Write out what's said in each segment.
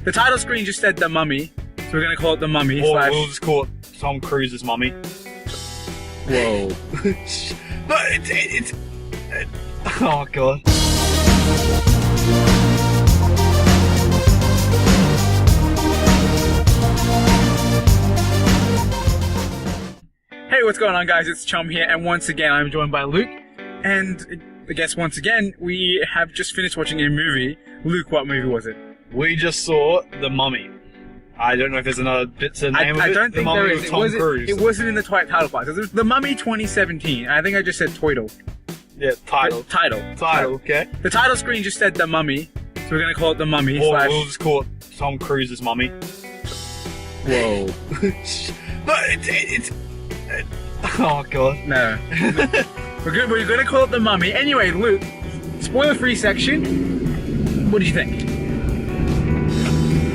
The title screen just said The Mummy, so we're gonna call it The Mummy. Or we'll just call it Tom Cruise's Mummy. Whoa. No, it's oh god. Hey, what's going on, guys? It's Chum here, and once again I'm joined by Luke. And I guess once again we have just finished watching a movie. Luke, what movie was it? We just saw The Mummy. I don't know if there's another bit to the name of it. I don't think there is. Tom Cruise. It wasn't in the title box. It was The Mummy 2017. I think I just said title. Yeah, title. Title. Okay. The title screen just said The Mummy, so we're gonna call it The Mummy. Or we'll just call it Tom Cruise's Mummy. Whoa. No, it's oh god. No. We're gonna call it The Mummy. Anyway, Luke, spoiler-free section. What did you think?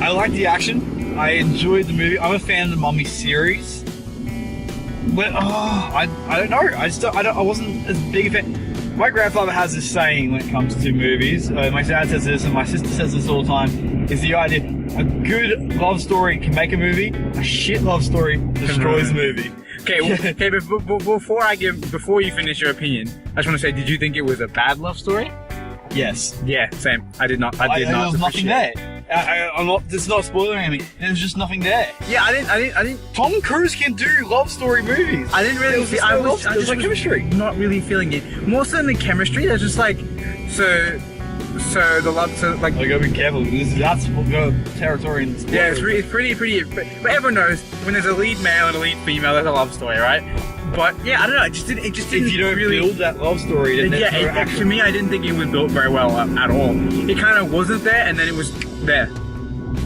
I liked the action. I enjoyed the movie. I'm a fan of the Mummy series. But I don't know. I wasn't as big a fan. My grandfather has this saying when it comes to movies. My dad says this, and my sister says this all the time. Is the idea a good love story can make a movie, a shit love story destroys the movie. Okay, before you finish your opinion, I just want to say, did you think it was a bad love story? Yes. Yeah, same. I did not. There was nothing there. I'm not. This is not spoiling anything. There's just nothing there. Yeah, I didn't. Tom Cruise can do love story movies. I didn't really. It was like chemistry. Not really feeling it. More so than the chemistry. There's just like so the love. So like. I gotta be careful. That's territory. Yeah, it's pretty. But everyone knows when there's a lead male and a lead female, there's a love story, right? But yeah, I don't know. It just didn't. If you don't really build that love story, then to me, I didn't think it was built very well at all. It kind of wasn't there, and then it was there.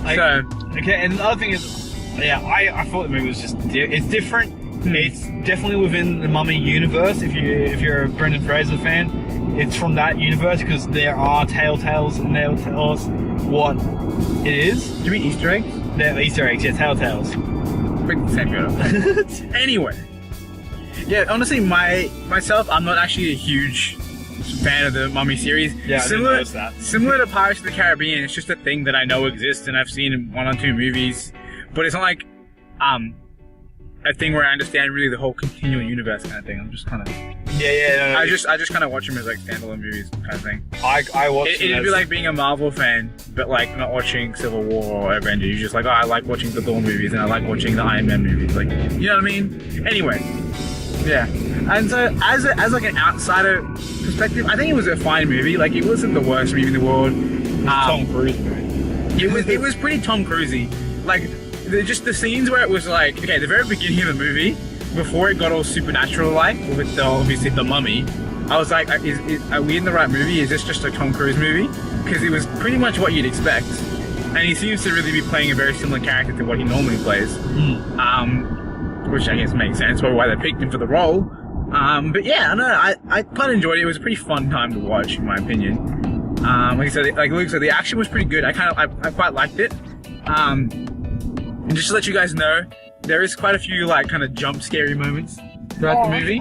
Okay, and the other thing is, yeah, I thought the movie was just it's different. It's definitely within the Mummy universe. If you're a Brendan Fraser fan, it's from that universe because there are telltales and they'll tell us what it is. Do you mean Easter eggs? They're Easter eggs, yeah, telltales. Same good. Anyway. Yeah, honestly, myself, I'm not actually a huge fan of the Mummy series. Yeah, I didn't notice that. Similar to Pirates of the Caribbean, it's just a thing that I know exists and I've seen in 1 or 2 movies. But it's not like a thing where I understand really the whole continual universe kind of thing. I'm just kind of I just kind of watch them as like standalone movies kind of thing. I watch it. It'd be like being a Marvel fan, but like not watching Civil War or Avengers. You're just like, oh, I like watching the Thor movies and I like watching the Iron Man movies. Like, you know what I mean? Anyway. Yeah, and so as like an outsider perspective, I think it was a fine movie. Like, it wasn't the worst movie in the world. Tom Cruise movie. It was pretty Tom Cruisey. Like, just the scenes where it was like, okay, the very beginning of the movie, before it got all supernatural like with obviously the Mummy, I was like, are we in the right movie? Is this just a Tom Cruise movie? Because it was pretty much what you'd expect, and he seems to really be playing a very similar character to what he normally plays. Which I guess makes sense, probably why they picked him for the role. But yeah, I kind of enjoyed it. It was a pretty fun time to watch, in my opinion. Like I said, like Luke said, the action was pretty good. I quite liked it. And just to let you guys know, there is quite a few like kind of jump scary moments throughout the movie.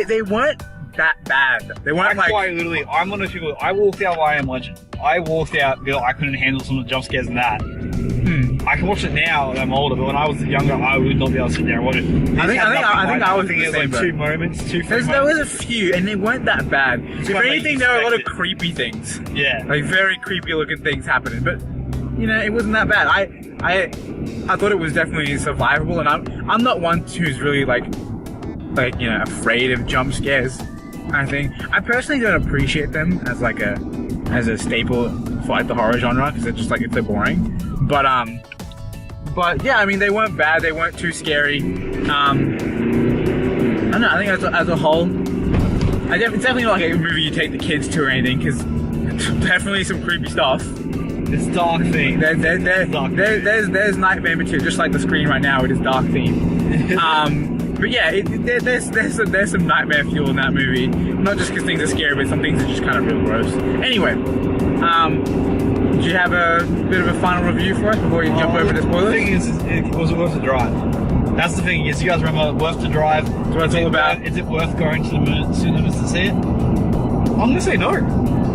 They weren't that bad. They weren't like. Quite literally, I'm one of those people. I walked out of I Am Legend. I walked out because I couldn't handle some of the jump scares in that. I can watch it now that I'm older, but when I was younger, I would not be able to sit there and watch it. I think I was the same. Like 2 moments, 2 free moments. There was a few, and they weren't that bad. If anything, there were a lot of creepy things. Yeah, like very creepy looking things happening. But you know, it wasn't that bad. I thought it was definitely survivable, and I'm not one who's really like you know, afraid of jump scares. I think I personally don't appreciate them as like a staple for like the horror genre because it's just like it's so boring. But yeah, I mean, they weren't bad. They weren't too scary. I don't know. I think as a whole, it's definitely not like a movie you take the kids to or anything because definitely some creepy stuff. It's dark theme. There's nightmare material, just like the screen right now. It is dark theme. But yeah, there's some nightmare fuel in that movie. Not just because things are scary, but some things are just kind of real gross. Anyway, do you have a bit of a final review for us before you jump over to spoilers? The thing is, was it worth the drive? That's the thing. Yes, you guys remember worth the drive? That's what it's all about. Is it worth going to the cinemas to see it? I'm gonna say no.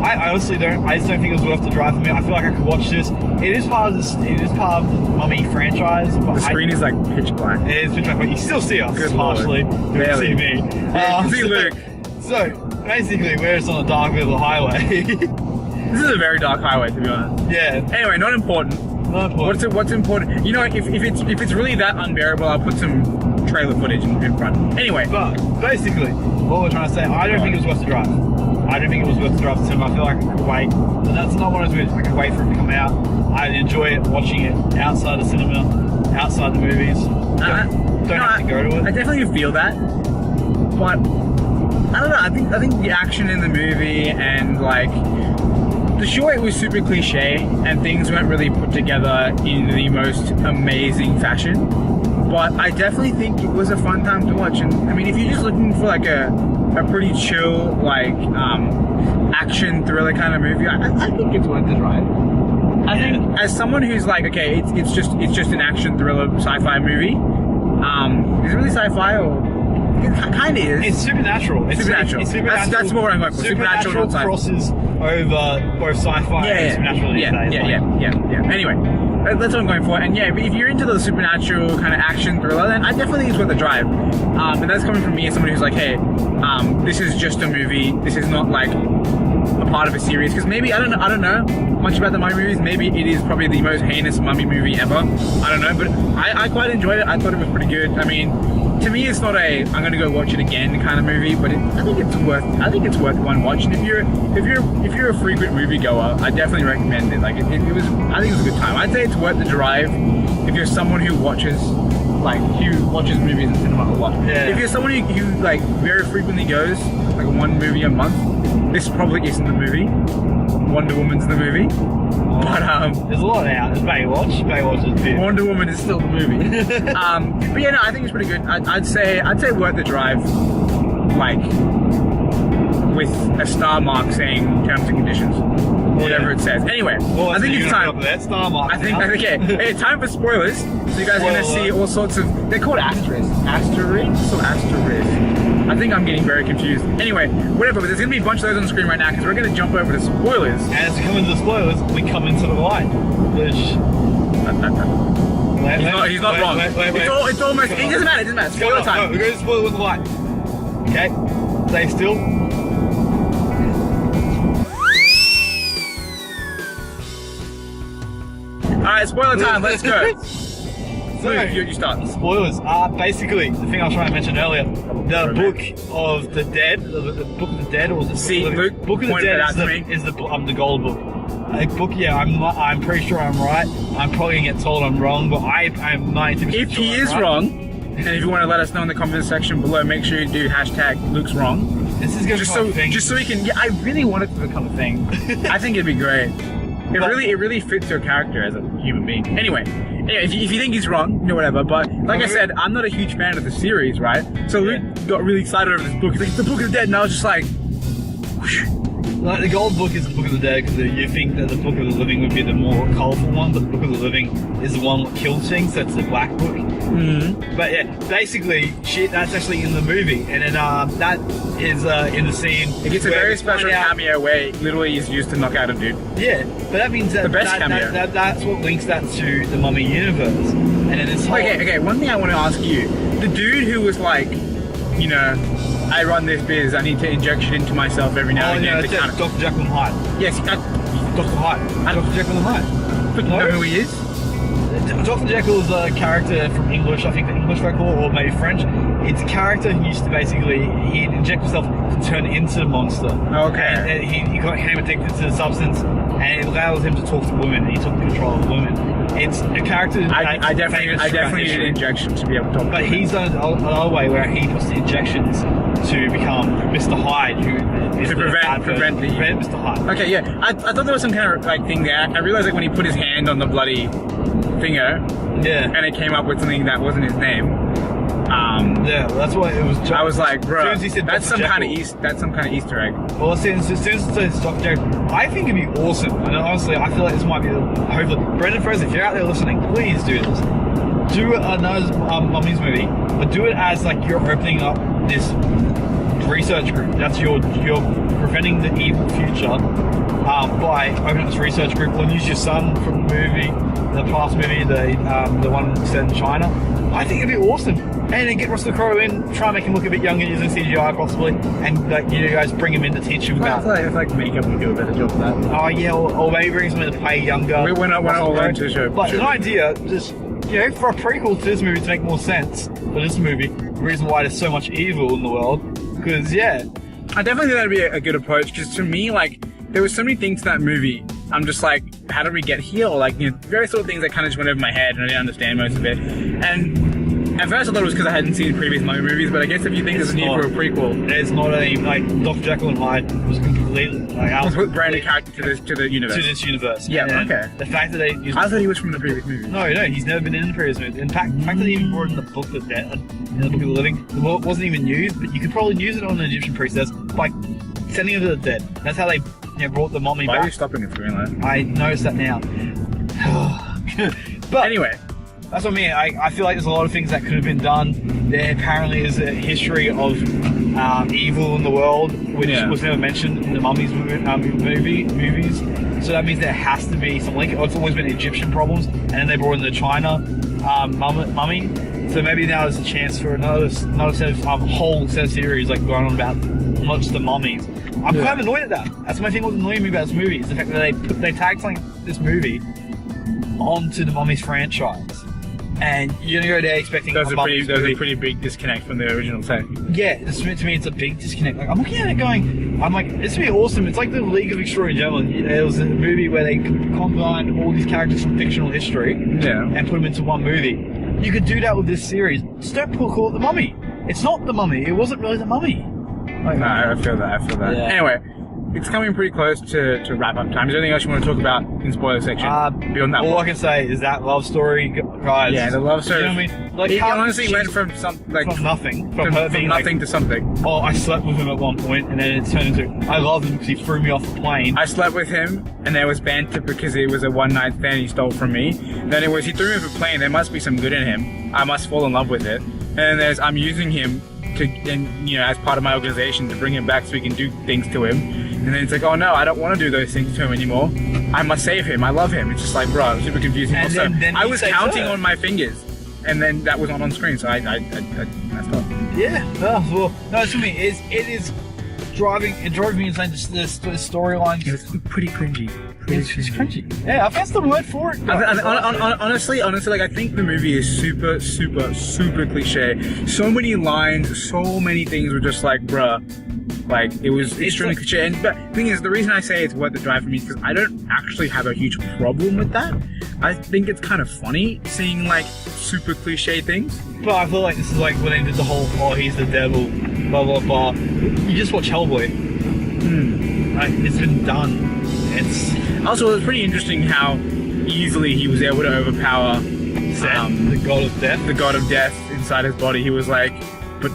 I honestly don't. I just don't think it was worth the drive for me. I feel like I could watch this. It is part of this. It is part of the Mummy franchise. But The screen is like pitch black. it is pitch black, but you still see us Good partially. Lord. You can Barely. see me. Yeah, you can see Luke. So basically, we're just on a dark little highway. This is a very dark highway, to be honest. Yeah. Anyway, not important. Not important. What's important? You know, if it's really that unbearable, I'll put some trailer footage in front. Anyway, But basically, what we're trying to say, I don't think it was worth the drive. I don't think it was worth the drive to cinema. I feel like I could wait. And that's not one of those movies. I could wait for it to come out. I'd enjoy it watching it outside the cinema, outside the movies. Don't have to go to it. I definitely feel that, but I don't know. I think the action in the movie and like the sure it was super cliche and things weren't really put together in the most amazing fashion. But I definitely think it was a fun time to watch. And I mean, if you're just looking for like a pretty chill, like action thriller kind of movie, I think it's worth the drive. I think as someone who's like, okay, it's just an action thriller sci-fi movie. Is it really sci-fi or? It kind of is. It's supernatural. It's supernatural. That's what I'm going for. Supernatural crosses over both sci-fi and supernatural these days. Yeah. Anyway, that's what I'm going for. And yeah, if you're into the supernatural kind of action thriller, then I definitely think it's worth the drive. And that's coming from me as someone who's like, hey, this is just a movie. This is not like a part of a series. Because maybe I don't know much about the Mummy movies. Maybe it is probably the most heinous Mummy movie ever. I don't know, but I quite enjoyed it. I thought it was pretty good. I mean, to me, it's not a I'm gonna go watch it again kind of movie, but I think it's worth one watch. And if you're a frequent moviegoer, I definitely recommend it. Like it was, I think it was a good time. I'd say it's worth the drive if you're someone who watches movies in cinema a lot. Yeah. If you're someone who like very frequently goes like one movie a month, this probably isn't the movie. Wonder Woman's the movie. But there's a lot out. There's Baywatch. Baywatch is big. Wonder Woman is still the movie. But yeah, no, I think it's pretty good. I'd say worth the drive, like with a star mark saying terms and conditions, whatever it says. Anyway, I think it's time. That star mark. Okay, it's time for spoilers. So you guys are gonna see all sorts of. They're called asterisks or asterisks. I think I'm getting very confused. Anyway, whatever, but there's going to be a bunch of those on the screen right now because we're going to jump over to spoilers. And as we come into the spoilers, we come into the light. Which... He's not wrong. It's almost... It doesn't matter. Spoiler time. No, we're going to spoil with the light. Okay? Stay still. Alright, spoiler time. Let's go. So, you start. Spoilers. Basically, the thing I was trying to mention earlier, the Book of the Dead, the Book of the Dead, or the See, Luke, Book of the Dead is the gold book. I'm pretty sure I'm right. I'm probably gonna get told I'm wrong, but I'm 90% If he is wrong, and if you want to let us know in the comment section below, make sure you do hashtag Luke's wrong. This is gonna become a thing. Just so we can. Yeah, I really want it to become a thing. I think it'd be great. It really fits your character as a human being. Anyway, if you think he's wrong, you know, whatever. But like I said, I'm not a huge fan of the series, right? So Luke got really excited over this book. He's like, it's the Book of the Dead, and I was just like, whoosh. Like, the gold book is the Book of the Dead because you think that the Book of the Living would be the more colourful one, but the Book of the Living is the one that kills things. That's the black book. Mm-hmm. But yeah, basically, that's actually in the movie, and then that is in the scene. It gets a very special cameo where it literally is used to knock out a dude. Yeah, but that means that the best cameo. That's what links that to the Mummy universe, and then this whole... Okay. One thing I want to ask you: the dude who was like, you know, I run this biz, I need to inject it into myself every now and again. Yeah, Dr. Jekyll and Hyde. Yes, Dr. Hyde. Dr. Jekyll and Hyde. But you know who he is? Dr. Jekyll is a character from English, I think the English folklore, or maybe French. It's a character who used to basically, he'd inject himself to turn into a monster. Okay. And he got him addicted to the substance, and it allows him to talk to women, and he took control of women. It's a character I definitely need an injection to be able to talk. But he's done it another way where he puts the injections to become Mr. Hyde, who is to prevent Mr. Hyde. Okay, yeah. I thought there was some kind of like thing there. I realized like when he put his hand on the bloody finger, and it came up with something that wasn't his name. Yeah, that's why it was. I was like, bro, that's some kind of Easter egg. Well, since it says Dr. Jekyll, I think it'd be awesome. And honestly, I feel like this might be hopefully Brendan Fraser. If you're out there listening, please do this. Do another Mummy's movie, but do it as like you're opening up this research group. That's you're preventing the evil future by opening this research group. We'll use your son from the movie, the past movie, the one set in China. I think it'd be awesome. And then get Russell Crowe in, try and make him look a bit younger using CGI possibly, and like you guys bring him in to teach him about. I feel like makeup would do a better job of that. Oh yeah, or maybe bring someone to play younger. We're not all into the show. But an idea, just for a prequel to this movie to make more sense for this movie, the reason why there's so much evil in the world, because I definitely think that'd be a good approach. Because to me, like, there were so many things in that movie. I'm just like, how did we get here? Or like, various sort of things that kind of just went over my head, and I didn't understand most of it. And at first I thought it was because I hadn't seen previous Mummy movies, but I guess if you think there's a need for a prequel, it's not like Dr. Jekyll and Hyde was completely like put brand new character to the universe. To this universe. Yeah, and okay. The fact that they used I thought he was from the previous movie. No, he's never been in the previous movie. In fact, the fact that he even brought in the Book of the Dead, in the Book of the Living, the world wasn't even used, but you could probably use it on an Egyptian priestess by sending him to the dead. That's how they brought the mummy Why back. are you stopping it doing that? I noticed that now. But anyway, that's what I mean. I feel like there's a lot of things that could have been done. There apparently is a history of evil in the world, which was never mentioned in the Mummies movies. So that means there has to be some link. It's always been Egyptian problems, and then they brought in the China mummy. So maybe now there's a chance for another set of whole set of series like going on about not just the mummies. I'm kind of annoyed at that. That's my thing. What's annoying me about this movie is the fact that they tagged this movie onto the Mummies franchise. And you're gonna go there expecting there's a pretty big disconnect from the original take. Yeah, to me it's a big disconnect. Like I'm looking at it going, I'm like, this would be awesome. It's like the League of Extraordinary Gentlemen. It was a movie where they combined all these characters from fictional history and put them into one movie. You could do that with this series. Just don't call it The Mummy. It's not The Mummy. It wasn't really The Mummy. Like, no, I feel that. Yeah. Anyway, it's coming pretty close to wrap up time. Is there anything else you want to talk about in spoiler section? Beyond that, all I can say is that love story, guys. Yeah, the love story. You know what I mean? Like, it honestly went from nothing, from nothing to something. Oh, I slept with him at one point, and then it turned into I love him because he threw me off the plane. I slept with him, and there was banter because it was a one-night stand he stole from me. Then it was he threw me off a plane. There must be some good in him. I must fall in love with it. And then there's I'm using him as part of my organization to bring him back so we can do things to him. And then it's like, oh no, I don't want to do those things to him anymore. I must save him. I love him. It's just like, bro, super confusing. And also, then I was counting on my fingers, and then that was not on screen, so I messed up. Yeah, well, no, it's for me. It drove me insane. The storyline. It's pretty cringy. It's cringy. Yeah, I found the word for it. Honestly, like I think the movie is super cliche. So many lines, so many things were just like, bruh. Like, it was extremely cliche. But the thing is, the reason I say it's worth the drive for me is because I don't actually have a huge problem with that. I think it's kind of funny seeing, like, super cliche things. But I feel like this is like when they did the whole, oh, he's the devil, blah, blah, blah. You just watch Hellboy. Like, it's been done. Also, it was pretty interesting how easily he was able to overpower the god of death. The god of death inside his body. He was like, but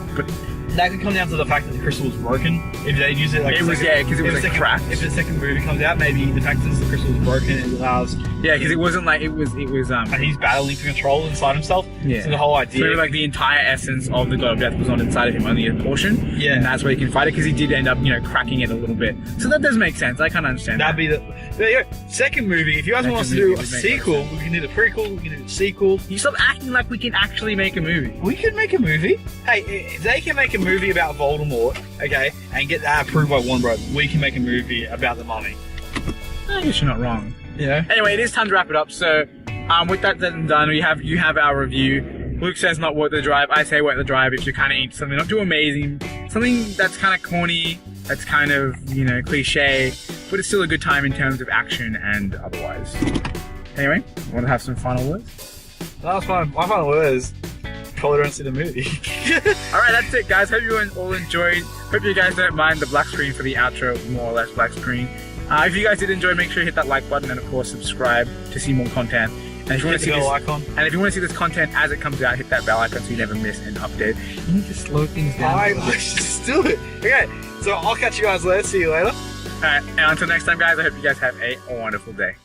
that could come down to the fact that the crystal was broken. If they use it like because it was like cracked. If the second movie comes out, maybe the fact that the crystal was broken, it allows. Yeah, because it wasn't like it was. And he's battling for control inside himself. Yeah. So the whole idea. So like the entire essence of the god of death was not inside of him, only a portion. Yeah. And that's where he can fight it because he did end up, cracking it a little bit. So that does make sense. I kind of understand. That'd be there you go. Second movie. If you guys want us to do a sequel, we can do the prequel. We can do the sequel. You stop acting like we can actually make a movie. We can make a movie. Hey, if they can make a movie about Voldemort, okay, and get that approved by Warner Bros., we can make a movie about the Mummy. I guess you're not wrong. Yeah. Anyway, it is time to wrap it up. So, with that said and done, you have our review. Luke says not worth the drive. I say worth the drive if you're kind of into something not too amazing, something that's kind of corny, that's kind of cliche, but it's still a good time in terms of action and otherwise. Anyway, want to have some final words? That was fun. My final word is probably don't see the movie. Alright, that's it, guys. Hope you all enjoyed. Hope you guys don't mind the black screen for the outro, more or less black screen. If you guys did enjoy, make sure you hit that like button and of course subscribe to see more content. And if you want to see if you want to see this content as it comes out, hit that bell icon so you never miss an update. You need to slow things down. I just do it. Okay, so I'll catch you guys later. See you later. Alright, and until next time, guys, I hope you guys have a wonderful day.